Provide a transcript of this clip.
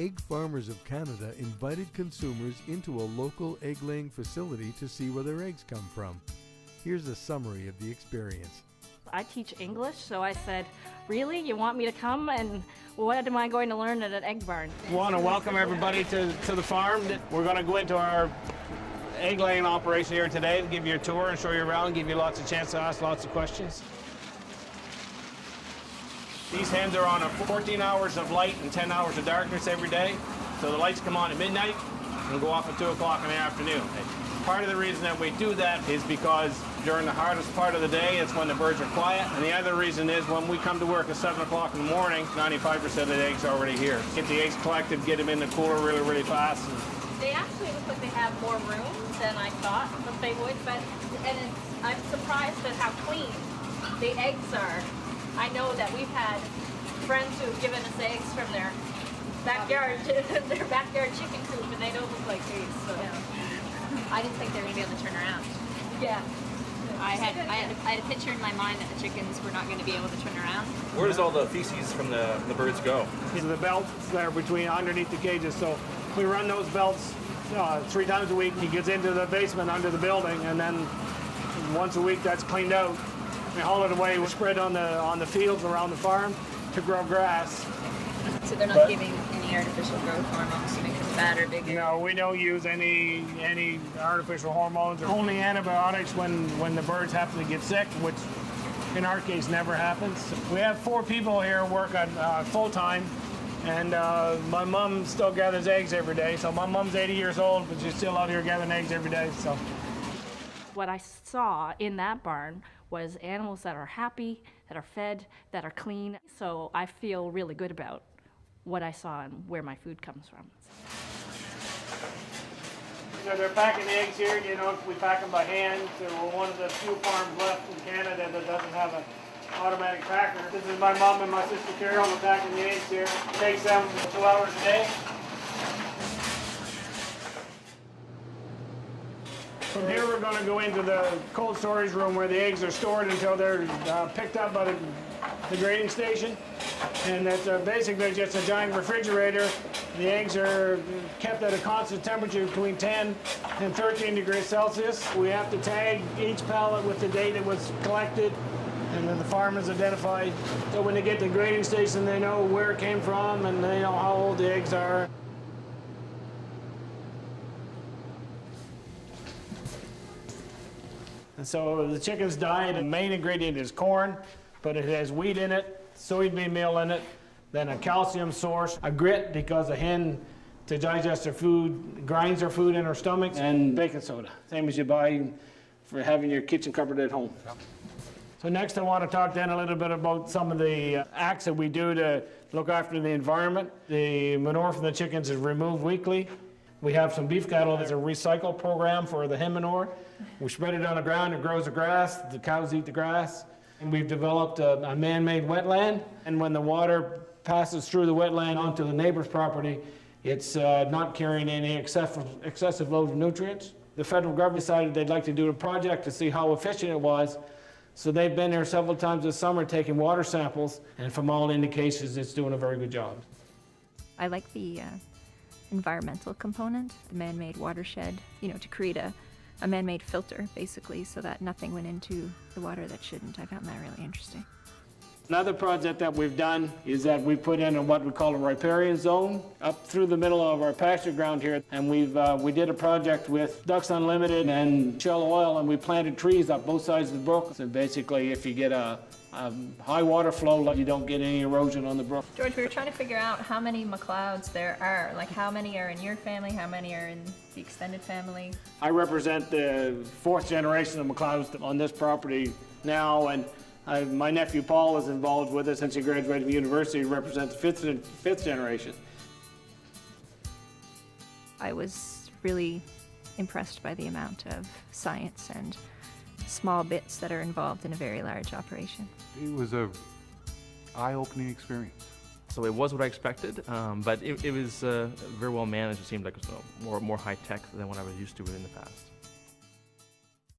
Egg Farmers of Canada invited consumers into a local egg-laying facility to see where their eggs come from. Here's a summary of the experience. I teach English, so I said, really? You want me to come? And what am I going to learn at an egg barn? We want to welcome everybody to the farm. We're going to go into our egg laying operation here today and give you a tour and show you around, give you lots of chance to ask lots of questions. These hens are on 14 hours of light and 10 hours of darkness every day. So the lights come on at midnight and go off at 2 o'clock in the afternoon. Part of the reason that we do that is because during the hardest part of the day, it's when the birds are quiet. And the other reason is when we come to work at 7 o'clock in the morning, 95% of the eggs are already here. Get the eggs collected, get them in the cooler really, really fast. They actually look like they have more room than I thought that they would, but I'm surprised at how clean the eggs are. I know that we've had friends who've given us eggs from their backyard, their backyard chicken coop, and they don't look like these. So. Yeah. I didn't think they were going to be able to turn around. Yeah. I had a picture in my mind that the chickens were not going to be able to turn around. Where does all the feces from the birds go? These are the belts that are between underneath the cages. So we run those belts 3 times a week. He gets into the basement under the building, and then once a week that's cleaned out. We haul it away. We spread on the fields around the farm to grow grass. So they're not giving any artificial growth hormones to make them fat or bigger? No, we don't use any artificial hormones. Only antibiotics when the birds happen to get sick, which in our case never happens. We have 4 people here working full-time, and my mom still gathers eggs every day. So my mom's 80 years old, but she's still out here gathering eggs every day. So What I saw in that barn was animals that are happy, that are fed, that are clean. So I feel really good about what I saw and where my food comes from. You know, they're packing eggs here. You know, we pack them by hand. So we're one of the few farms left in Canada that doesn't have an automatic packer. This is my mom and my sister Carol. We're packing the eggs here. It takes them 2 hours a day. From here we're going to go into the cold storage room where the eggs are stored until they're picked up by the grading station. And that's basically just a giant refrigerator. The eggs are kept at a constant temperature between 10 and 13 degrees Celsius. We have to tag each pallet with the date it was collected, and then the farm is identified. So when they get to the grading station, they know where it came from and they know how old the eggs are. And so the chicken's diet, the main ingredient is corn, but it has wheat in it, soybean meal in it, then a calcium source, a grit because the hen, to digest their food, grinds their food in her stomach, and baking soda, same as you buy for having your kitchen cupboard at home. So next I want to talk then a little bit about some of the acts that we do to look after the environment. The manure from the chickens is removed weekly. We have some beef cattle. There's a recycle program for the hen manure. We spread it on the ground, it grows the grass, the cows eat the grass. And we've developed a man-made wetland, and when the water passes through the wetland onto the neighbor's property, it's not carrying any excessive load of nutrients. The federal government decided they'd like to do a project to see how efficient it was, so they've been there several times this summer taking water samples, and from all indications, it's doing a very good job. I like the environmental component, the man-made watershed, to create a man-made filter, basically, so that nothing went into the water that shouldn't. I found that really interesting. Another project that we've done is that we put in what we call a riparian zone up through the middle of our pasture ground here, and we did a project with Ducks Unlimited and Shell Oil, and we planted trees up both sides of the brook. So basically, if you get a high water flow, you don't get any erosion on the brook. George, we were trying to figure out how many McLeods there are. Like, how many are in your family, how many are in the extended family? I represent the 4th generation of McLeods on this property now, and my nephew Paul is involved with it since he graduated from university. He represents the 5th generation. I was really impressed by the amount of science and small bits that are involved in a very large operation. It was a eye-opening experience. So it was what I expected, but it was very well managed. It seemed like it was more high-tech than what I was used to in the past.